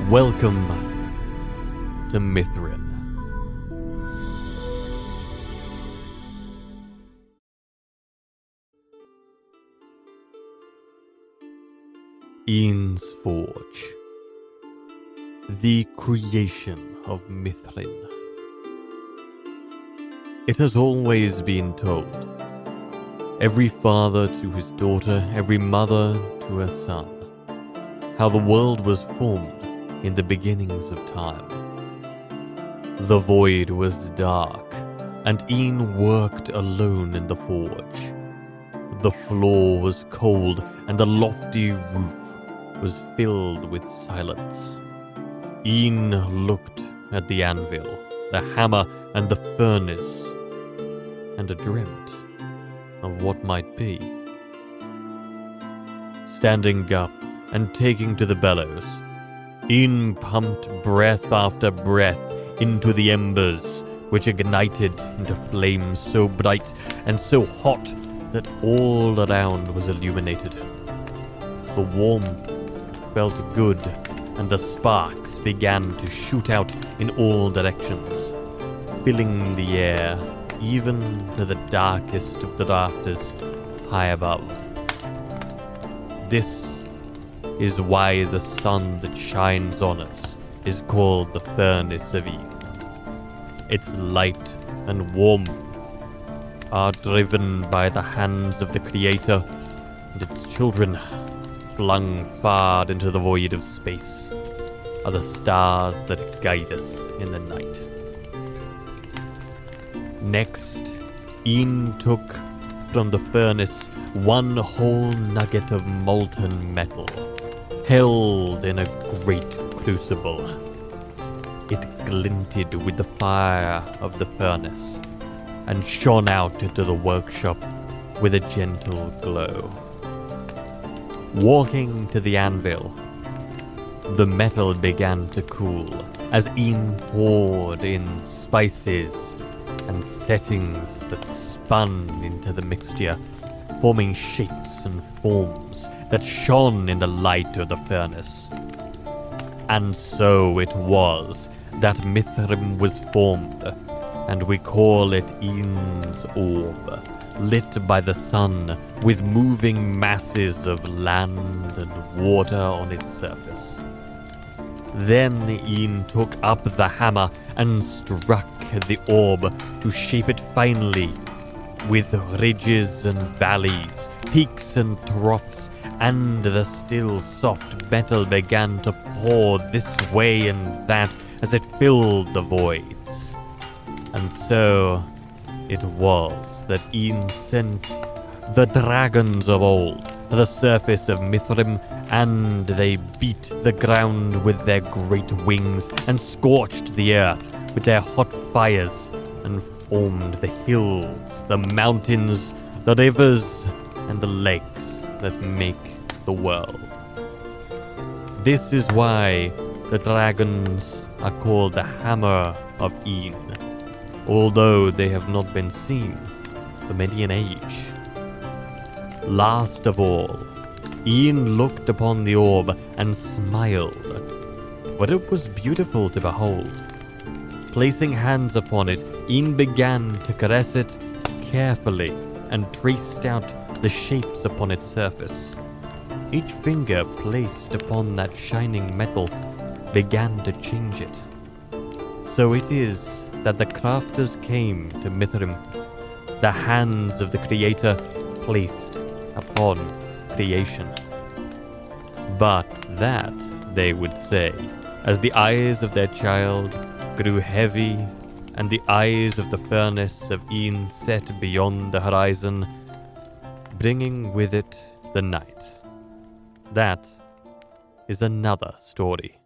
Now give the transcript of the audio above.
Welcome to Mithrym. Ian's Forge. The creation of Mithrym. It has always been told, every father to his daughter, every mother to her son, how the world was formed in the beginnings of time. The void was dark, and Ian worked alone in the forge. The floor was cold, and the lofty roof was filled with silence. Ian looked at the anvil, the hammer, and the furnace, and dreamt of what might be. Standing up and taking to the bellows, Ian pumped breath after breath into the embers, which ignited into flames so bright and so hot that all around was illuminated. The warmth felt good, and the sparks began to shoot out in all directions, filling the air, even to the darkest of the rafters high above. This is why the sun that shines on us is called the Furnace of Eden. Its light and warmth are driven by the hands of the Creator, and its children, flung far into the void of space, are the stars that guide us in the night. Next, Ian took from the furnace one whole nugget of molten metal, held in a great crucible. It glinted with the fire of the furnace, and shone out into the workshop with a gentle glow. Walking to the anvil, the metal began to cool as Ian poured in spices and settings that spun into the mixture, forming shapes and forms that shone in the light of the furnace. And so it was that Mithrym was formed, and we call it Ian's Orb, lit by the sun with moving masses of land and water on its surface. Then Ian took up the hammer and struck the orb to shape it finely, with ridges and valleys, peaks and troughs, and the still soft metal began to pour this way and that as it filled the voids. And so it was that Ian sent the dragons of old to the surface of Mithrym, and they beat the ground with their great wings and scorched the earth with their hot fires, and formed the hills, the mountains, the rivers, and the lakes that make the world. This is why the dragons are called the Hammer of Ian, although they have not been seen for many an age. Last of all, Ian looked upon the orb and smiled, for it was beautiful to behold. Placing hands upon it, Ian began to caress it carefully and traced out the shapes upon its surface. Each finger placed upon that shining metal began to change it. So it is that the crafters came to Mithrym, the hands of the Creator placed upon creation. But that, they would say, as the eyes of their child grew heavy, and the eyes of the furnace of Ian set beyond the horizon, bringing with it the night. That is another story.